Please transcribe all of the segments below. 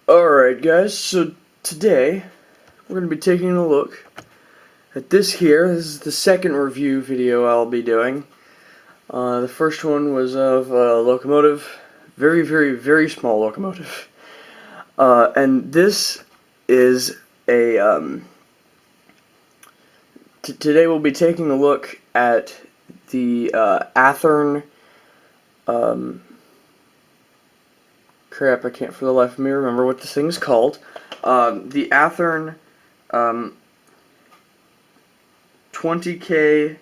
Alright guys, so today we're going to be taking a look at this here. This is the second review video I'll be doing. The first one was of a locomotive, very, very, very small locomotive. And this is a, today we'll be taking a look at the Athern, crap, I can't for the life of me remember what this thing is called. The Athern 20K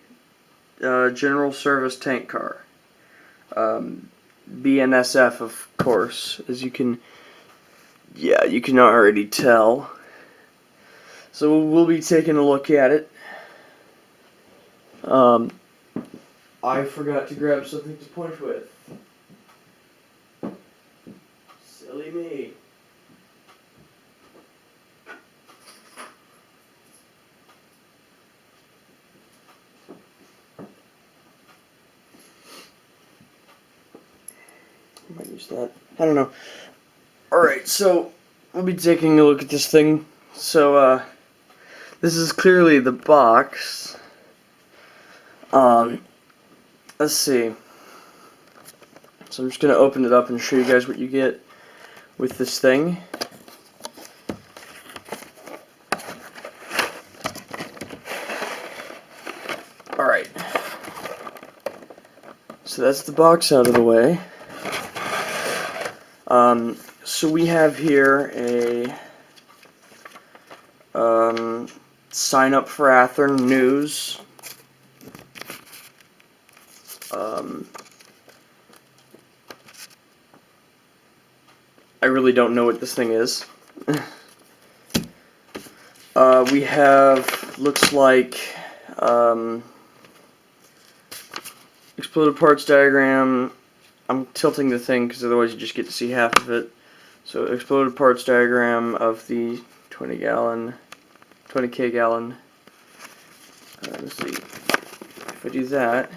general service tank car. BNSF, of course, as you can, you can already tell. So we'll be taking a look at it. I forgot to grab something to point with. Silly me. I might use that. I don't know. Alright, so we'll be taking a look at this thing. So, this is clearly the box. Let's see. So I'm just going to open it up and show you guys what you get with this thing. Alright. So that's the box out of the way. So we have here a sign up for Athern news. I really don't know what this thing is. We have, looks like, exploded parts diagram. I'm tilting the thing because otherwise you just get to see half of it. So exploded parts diagram of the 20K gallon. Let's see. If I do that,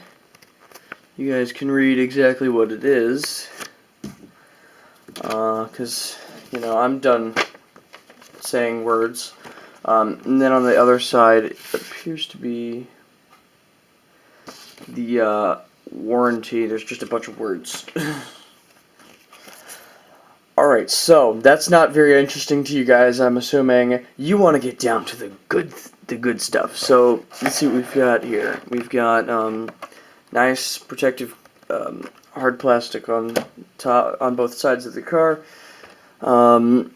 you guys can read exactly what it is. Because, you know, I'm done saying words. And then on the other side, it appears to be the warranty. There's just a bunch of words. Alright, so that's not very interesting to you guys, I'm assuming. You want to get down to the good stuff. So let's see what we've got here. We've got nice protective hard plastic on both sides of the car. Some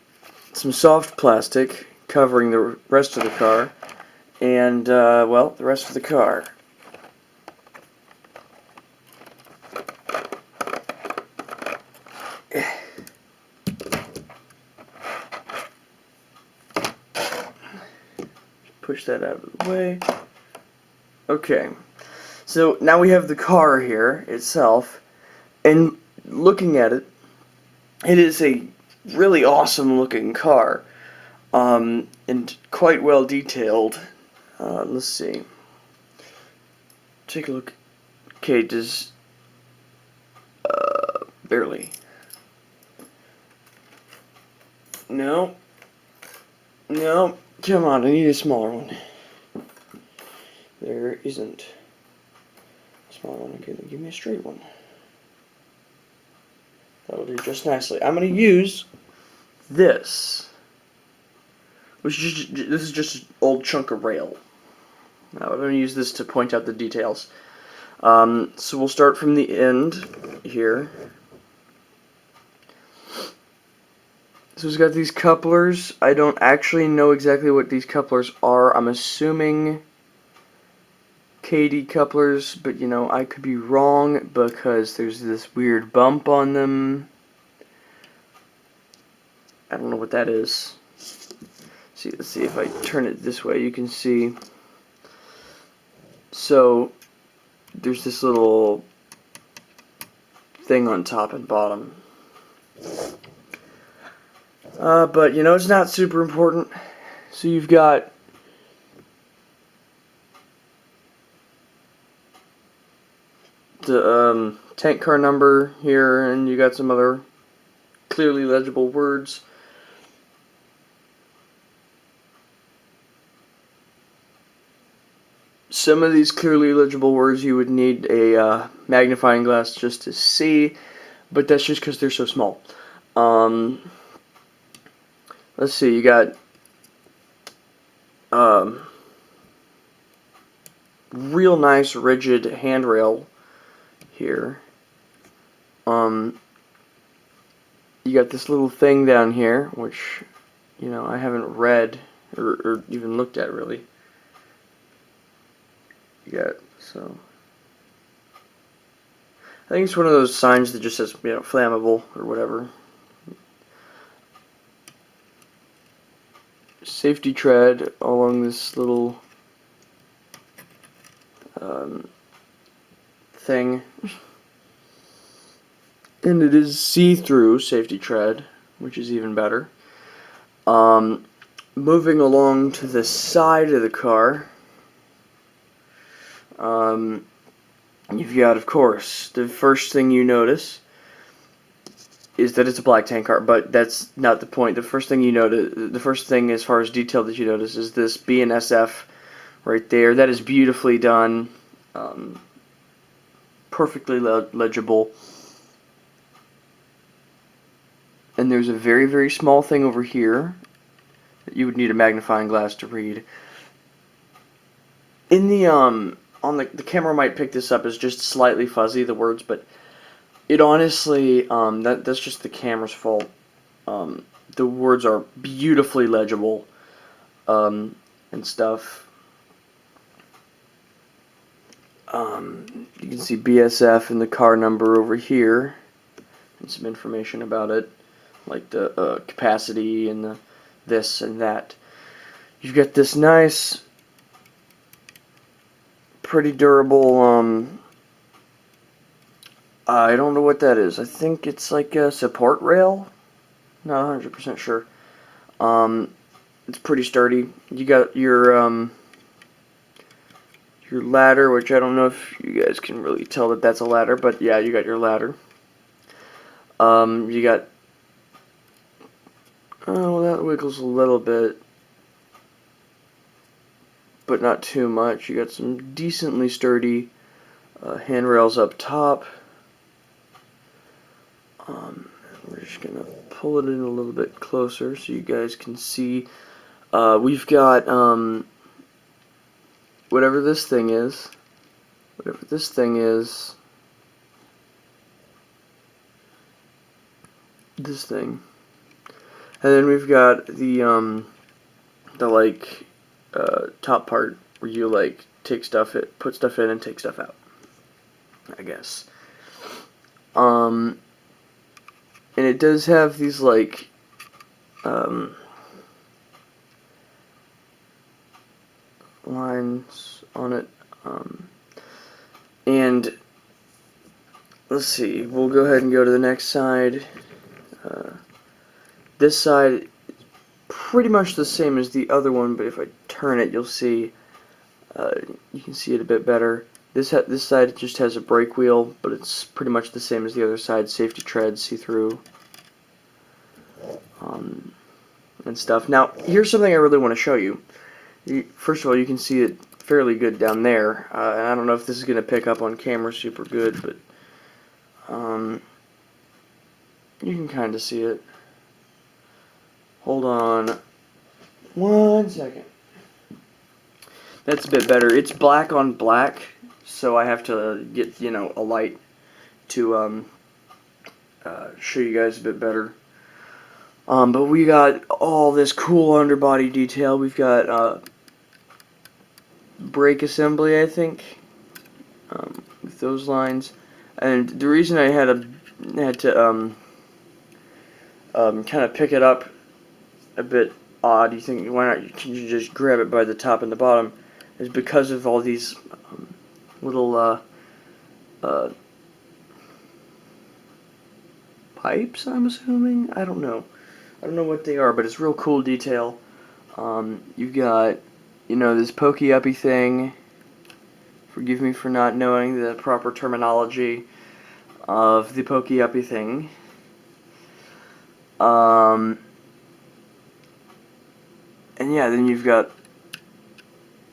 soft plastic covering the rest of the car, and well, the rest of the car. Push that out of the way. Okay, so now we have the car here itself, and looking at it, it is a really awesome looking car, and quite well detailed. Let's see. Take a look. Okay, does barely. No. No. Come on, I need a smaller one. There isn't a smaller one. Okay, then give me a straight one. That'll do just nicely. I'm going to use this. This is just an old chunk of rail. Now I'm going to use this to point out the details. So we'll start from the end here. So it's got these couplers. I don't actually know exactly what these couplers are. I'm assuming KD couplers, but you know, I could be wrong because there's this weird bump on them. I don't know what that is. Let's see if I turn it this way, you can see. So there's this little thing on top and bottom. But, you know, it's not super important. So you've got the tank car number here, and you got some other clearly legible words. some of these clearly legible words you would need a magnifying glass just to see, but that's just because they're so small. Let's see, you got real nice rigid handrail here. You got this little thing down here, which, you know, I haven't read or even looked at really. You got, so I think it's one of those signs that just says, you know, flammable or whatever. Safety tread along this little thing. And it is see-through safety tread, which is even better. Moving along to the side of the car, you've got, of course, the first thing you notice is that it's a black tank car, but that's not the point. The first thing you notice, the first thing as far as detail that you notice is this BNSF right there. That is beautifully done, perfectly legible. And there's a very, very small thing over here that you would need a magnifying glass to read. In the on the camera might pick this up as just slightly fuzzy, the words, but it honestly that's just the camera's fault. The words are beautifully legible and stuff. You can see BSF and the car number over here and some information about it, like the capacity and the this and that. You've got this nice, pretty durable, I don't know what that is. I think it's like a support rail. Not 100% sure. It's pretty sturdy. You got your ladder, which I don't know if you guys can really tell that that's a ladder, but yeah, you got your ladder. You got, oh, that wiggles a little bit, but not too much. You got some decently sturdy handrails up top. We're just going to pull it in a little bit closer so you guys can see. We've got whatever this thing is. This thing. And then we've got the like top part where you like take stuff, put stuff in and take stuff out, I guess. And it does have these like lines on it, and let's see, we'll go ahead and go to the next side. This side pretty much the same as the other one, but if I turn it, you'll see you can see it a bit better. This side just has a brake wheel, but it's pretty much the same as the other side. Safety tread, see-through, and stuff. Now, here's something I really want to show you. First of all, you can see it fairly good down there. And I don't know if this is going to pick up on camera super good, but you can kind of see it. Hold on 1 second. That's a bit better. It's black on black, so I have to get, you know, a light to show you guys a bit better. But we got all this cool underbody detail. We've got brake assembly, I think, with those lines. And the reason I had to kind of pick it up a bit odd, you think, why not? Can you just grab it by the top and the bottom? Is because of all these little pipes, I'm assuming? I don't know what they are, but it's real cool detail. You've got, you know, this pokey-uppy thing. Forgive me for not knowing the proper terminology of the pokey-uppy thing. And yeah, then you've got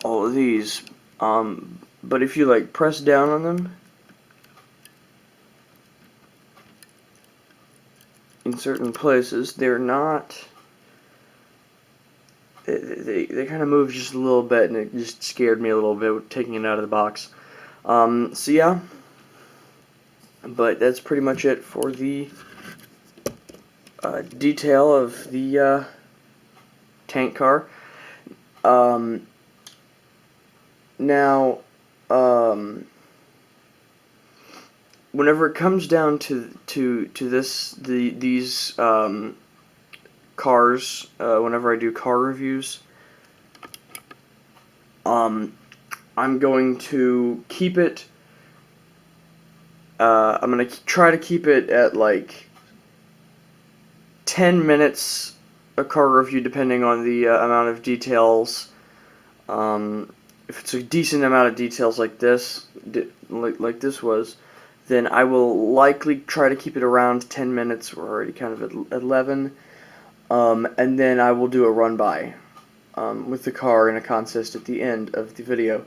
all of these But if you like press down on them in certain places, they're not. They kind of move just a little bit, and it just scared me a little bit with taking it out of the box. So yeah, but that's pretty much it for the detail of the tank car. Now, whenever it comes down to these cars, whenever I do car reviews, I'm going to keep it. I'm gonna try to keep it at like 10 minutes a car review, depending on the amount of details. If it's a decent amount of details like this, like this was, then I will likely try to keep it around 10 minutes. We're already kind of at 11. And then I will do a run-by with the car in a consist at the end of the video.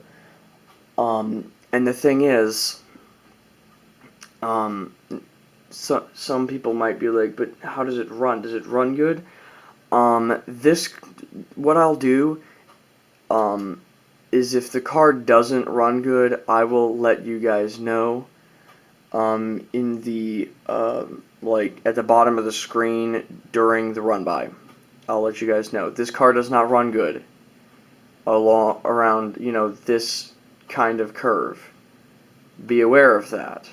And the thing is, some people might be like, but how does it run? Does it run good? What I'll do, is if the car doesn't run good, I will let you guys know, in the, like, at the bottom of the screen during the run-by. I'll let you guys know. This car does not run good around, you know, this kind of curve. Be aware of that.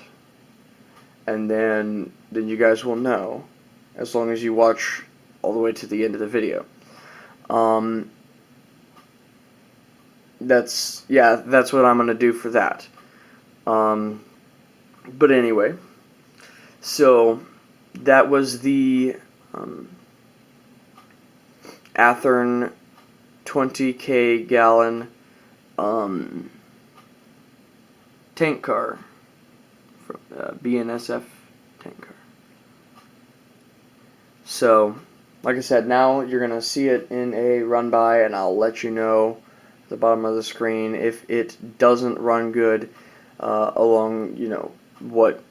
And then you guys will know, as long as you watch all the way to the end of the video. That's what I'm gonna do for that. But anyway, so that was the Athern 20k gallon tank car, from BNSF tank car. So, like I said, now you're gonna see it in a run by, and I'll let you know at the bottom of the screen if it doesn't run good along, you know, what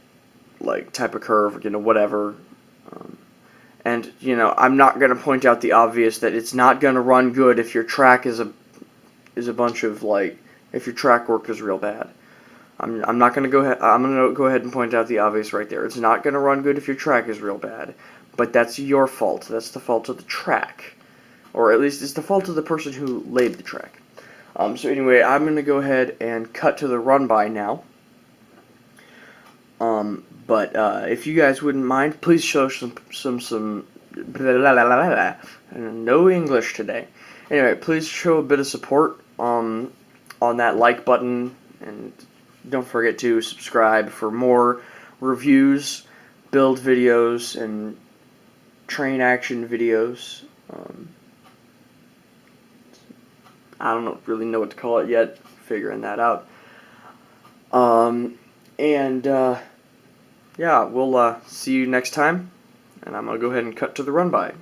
like type of curve, you know, whatever. And you know, I'm not gonna point out the obvious that it's not gonna run good if your track is a bunch of, like, if your track work is real bad. I'm not gonna go ahead. I'm gonna go ahead and point out the obvious right there. It's not gonna run good if your track is real bad, but that's your fault. That's the fault of the track, or at least it's the fault of the person who laid the track. So anyway, I'm gonna go ahead and cut to the run by now. But if you guys wouldn't mind, please show some blah, blah, blah, blah, blah. No English today. Anyway, please show a bit of support on that like button, and don't forget to subscribe for more reviews, build videos, and train action videos. I don't really know what to call it yet. Figuring that out. Yeah, we'll see you next time, and I'm gonna go ahead and cut to the run by.